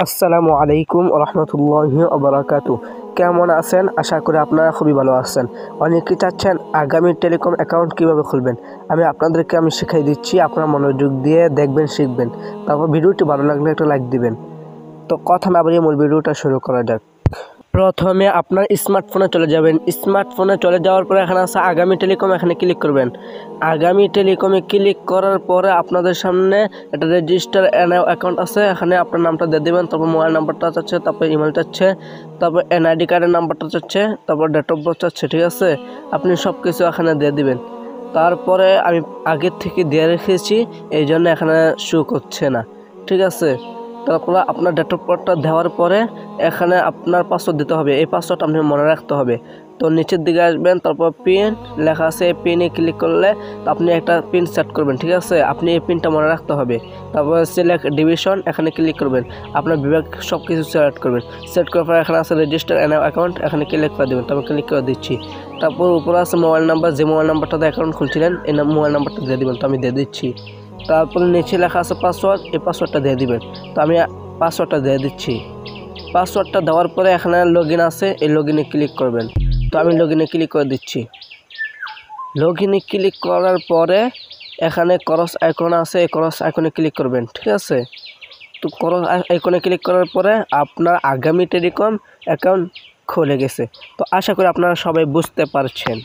আসসালামু আলাইকুম রহমতুল্লাহি ওবারাকাতু। কেমন আছেন? আশা করি আপনারা খুবই ভালো আছেন। অনেকে চাচ্ছেন আগামী টেলিকম অ্যাকাউন্ট কিভাবে খুলবেন। আমি আপনাদেরকে শিখিয়ে দিচ্ছি, আপনারা মনোযোগ দিয়ে দেখবেন, শিখবেন। তারপর ভিডিওটি ভালো লাগলে একটা লাইক দিবেন। তো কথা না বাড়িয়ে মূল ভিডিওটা শুরু করা যাক। প্রথমে আপনার স্মার্টফোনে চলে যাবেন। স্মার্টফোনে চলে যাওয়ার পরে এখানে আছে আগামী টেলিকম, এখানে ক্লিক করবেন। আগামী টেলিকমে ক্লিক করার পরে আপনাদের সামনে একটা রেজিস্টার অ্যাকাউন্ট আছে, এখানে আপনার নামটা দিয়ে দেবেন, তারপর মোবাইল নাম্বারটা চাচ্ছে, তারপর ইমেল চাচ্ছে, তারপর এনআইডি কার্ডের নাম্বারটা চাচ্ছে, তারপর ডেট অফ বার্থ চাচ্ছে। ঠিক আছে, আপনি সব কিছু এখানে দিয়ে দিবেন। তারপরে আমি আগের থেকে দিয়ে রেখেছি, এই জন্য এখানে শো করছে না। ঠিক আছে, তারপর আপনার ডেট অফ বার্থটা দেওয়ার পরে এখানে আপনার পাসওয়ার্ড দিতে হবে। এই পাসওয়ার্ড আপনি মনে রাখতে হবে। তো নিচের দিকে আসবেন, তারপর পিন লেখা আছে, এই পিনে ক্লিক করলে আপনি একটা পিন সেট করবেন। ঠিক আছে, আপনি এই পিনটা মনে রাখতে হবে। তারপর সিলেক্ট ডিভিশন, এখানে ক্লিক করবেন, আপনার বিভাগ সব কিছু সিলেক্ট করবেন। সেট করার পর এখানে আছে রেজিস্টার অ্যাকাউন্ট, এখানে ক্লিক করে দেবেন। তারপর ক্লিক করে দিচ্ছি। তারপর উপরে আছে মোবাইল নাম্বার, যে মোবাইল নাম্বারটাতে অ্যাকাউন্ট খুলছিলেন এই মোবাইল নাম্বারটা দিয়ে দেবেন। তো আমি দিয়ে দিচ্ছি। তারপরে নিচে লেখা আছে পাসওয়ার্ড, এই পাসওয়ার্ডটা দিয়ে দিবেন। তো আমি পাসওয়ার্ডটা দিয়ে দিচ্ছি। পাসওয়ার্ডটা দেওয়ার পরে এখানে লগইন আছে, এই লগইনে ক্লিক করবেন। তো আমি লগইনে ক্লিক করে দিচ্ছি। লগইনে ক্লিক করার পরে এখানে ক্রস আইকন আছে, এই ক্রস আইকনে ক্লিক করবেন। ঠিক আছে, তো ক্রস আইকনে ক্লিক করার পরে আপনার আগামী টেলিকম অ্যাকাউন্ট খুলে গেছে। তো আশা করি আপনারা সবাই বুঝতে পারছেন।